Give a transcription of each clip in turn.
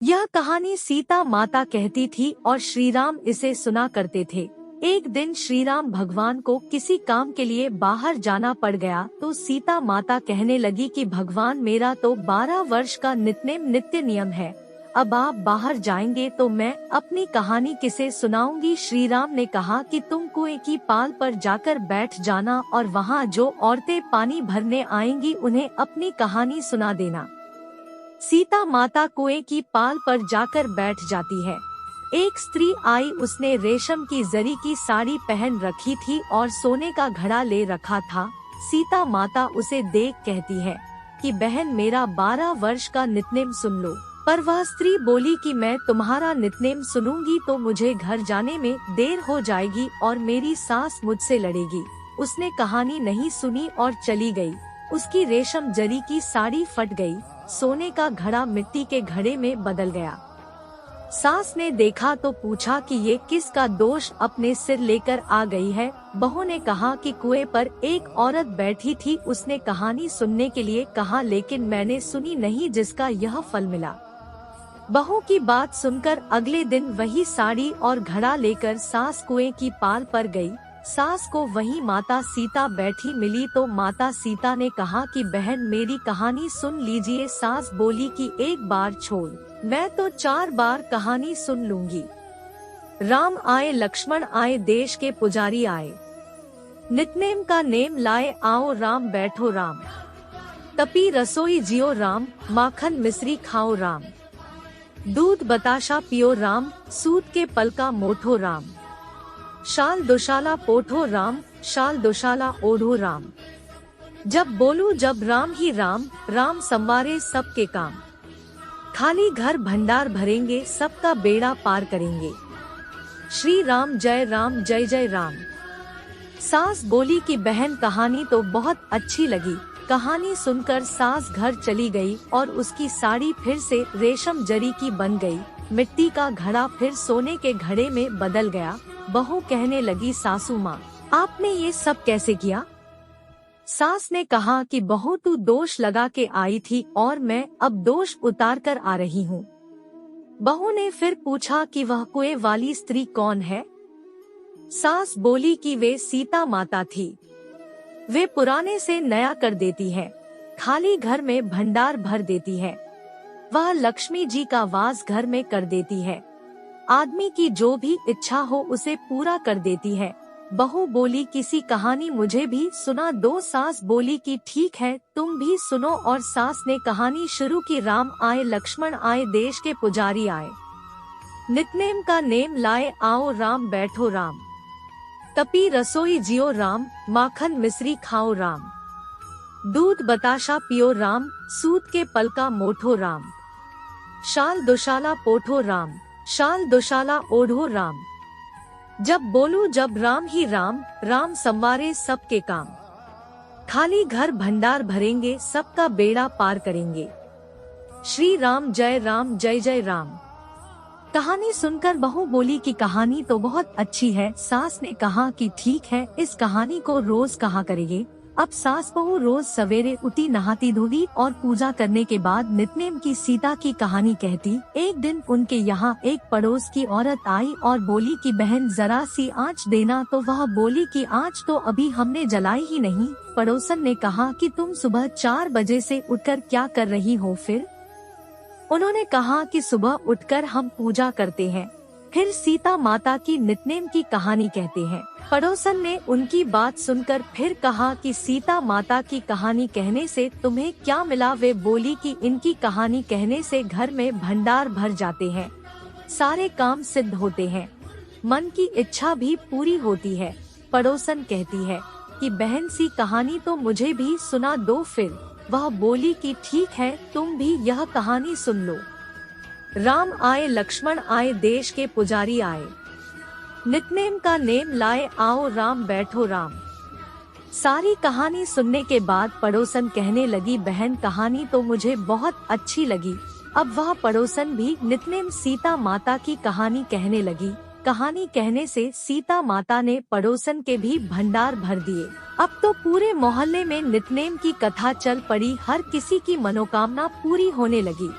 यह कहानी सीता माता कहती थी और श्री राम इसे सुना करते थे। एक दिन श्री राम भगवान को किसी काम के लिए बाहर जाना पड़ गया तो सीता माता कहने लगी कि भगवान मेरा तो 12 वर्ष का नित्य नियम है, अब आप बाहर जाएंगे तो मैं अपनी कहानी किसे सुनाऊंगी। श्री राम ने कहा कि तुम कुएं की पाल पर जाकर बैठ जाना और वहाँ जो औरतें पानी भरने आएंगी उन्हें अपनी कहानी सुना देना। सीता माता कुएं की पाल पर जाकर बैठ जाती है। एक स्त्री आई, उसने रेशम की जरी की साड़ी पहन रखी थी और सोने का घड़ा ले रखा था। सीता माता उसे देख कहती है कि बहन मेरा 12 वर्ष का नित्नेम सुन लो। पर वह स्त्री बोली कि मैं तुम्हारा नित्नेम सुनूंगी तो मुझे घर जाने में देर हो जाएगी और मेरी सास मुझसे लड़ेगी। उसने कहानी नहीं सुनी और चली गई। उसकी रेशम जरी की साड़ी फट गई, सोने का घड़ा मिट्टी के घड़े में बदल गया। सास ने देखा तो पूछा कि ये किसका दोष अपने सिर लेकर आ गई है। बहू ने कहा कि कुएं पर एक औरत बैठी थी, उसने कहानी सुनने के लिए कहा लेकिन मैंने सुनी नहीं जिसका यह फल मिला। बहू की बात सुनकर अगले दिन वही साड़ी और घड़ा लेकर सास कुएं की पाल पर गई। सास को वहीं माता सीता बैठी मिली तो माता सीता ने कहा कि बहन मेरी कहानी सुन लीजिए। सास बोली कि एक बार छोड़, मैं तो 4 बार कहानी सुन लूंगी। राम आए लक्ष्मण आए देश के पुजारी आए, नित्नेम का नेम लाए आओ राम बैठो राम। तपी रसोई जियो राम, माखन मिश्री खाओ राम। दूध बताशा पियो राम, सूत के पलका मोठो राम। शाल दोशाला पोठो राम, शाल दोशाला ओढ़ो राम। जब बोलूं जब राम ही राम, राम संवारे सबके काम। खाली घर भंडार भरेंगे, सबका बेड़ा पार करेंगे। श्री राम जय जय राम। सास बोली कि बहन कहानी तो बहुत अच्छी लगी। कहानी सुनकर सास घर चली गई और उसकी साड़ी फिर से रेशम जरी की बन गई। मिट्टी का घड़ा फिर सोने के घड़े में बदल गया। बहू कहने लगी सासू माँ आपने ये सब कैसे किया। सास ने कहा कि बहू तू दोष लगा के आई थी और मैं अब दोष उतार कर आ रही हूँ। बहू ने फिर पूछा कि वह कुएं वाली स्त्री कौन है। सास बोली कि वे सीता माता थी, वे पुराने से नया कर देती है, खाली घर में भंडार भर देती है। वह लक्ष्मी जी का वास घर में कर देती है, आदमी की जो भी इच्छा हो उसे पूरा कर देती है। बहू बोली किसी कहानी मुझे भी सुना दो। सास बोली कि ठीक है तुम भी सुनो और सास ने कहानी शुरू की। राम आए लक्ष्मण आए देश के पुजारी आए, नित्नेम का नेम लाए आओ राम बैठो राम। तपी रसोई जियो राम, माखन मिश्री खाओ राम। दूध बताशा पियो राम, सूत के पलका मोठो राम। शाल दोशाला पोठो राम, शाल दोशाला ओढ़ो राम। जब बोलूं जब राम ही राम, राम संवारे सबके काम। खाली घर भंडार भरेंगे, सबका बेड़ा पार करेंगे। श्री राम जय जय राम। कहानी सुनकर बहू बोली कि कहानी तो बहुत अच्छी है। सास ने कहा कि ठीक है इस कहानी को रोज कहा करेंगे। अब सास बहू रोज सवेरे उठी, नहाती धोती और पूजा करने के बाद नित्नेम की सीता की कहानी कहती। एक दिन उनके यहाँ एक पड़ोस की औरत आई और बोली कि बहन जरा सी आँच देना। तो वह बोली कि आँच तो अभी हमने जलाई ही नहीं। पड़ोसन ने कहा कि तुम सुबह 4 बजे से उठकर क्या कर रही हो। फिर उन्होंने कहा कि सुबह उठकर हम पूजा करते हैं। फिर सीता माता की नित्नेम की कहानी कहते हैं। पड़ोसन ने उनकी बात सुनकर फिर कहा कि सीता माता की कहानी कहने से तुम्हें क्या मिला। वे बोली कि इनकी कहानी कहने से घर में भंडार भर जाते हैं, सारे काम सिद्ध होते हैं, मन की इच्छा भी पूरी होती है। पड़ोसन कहती है कि बहन सी कहानी तो मुझे भी सुना दो। फिर वह बोली कि ठीक है तुम भी यह कहानी सुन लो। राम आए लक्ष्मण आए देश के पुजारी आए, नित्नेम का नेम लाए आओ राम बैठो राम। सारी कहानी सुनने के बाद पड़ोसन कहने लगी बहन कहानी तो मुझे बहुत अच्छी लगी। अब वह पड़ोसन भी नित्नेम सीता माता की कहानी कहने लगी। कहानी कहने से सीता माता ने पड़ोसन के भी भंडार भर दिए। अब तो पूरे मोहल्ले में नित्नेम की कथा चल पड़ी, हर किसी की मनोकामना पूरी होने लगी।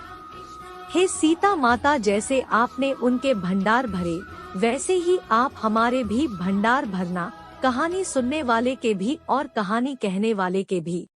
हे सीता माता, जैसे आपने उनके भंडार भरे, वैसे ही आप हमारे भी भंडार भरना, कहानी सुनने वाले के भी और कहानी कहने वाले के भी।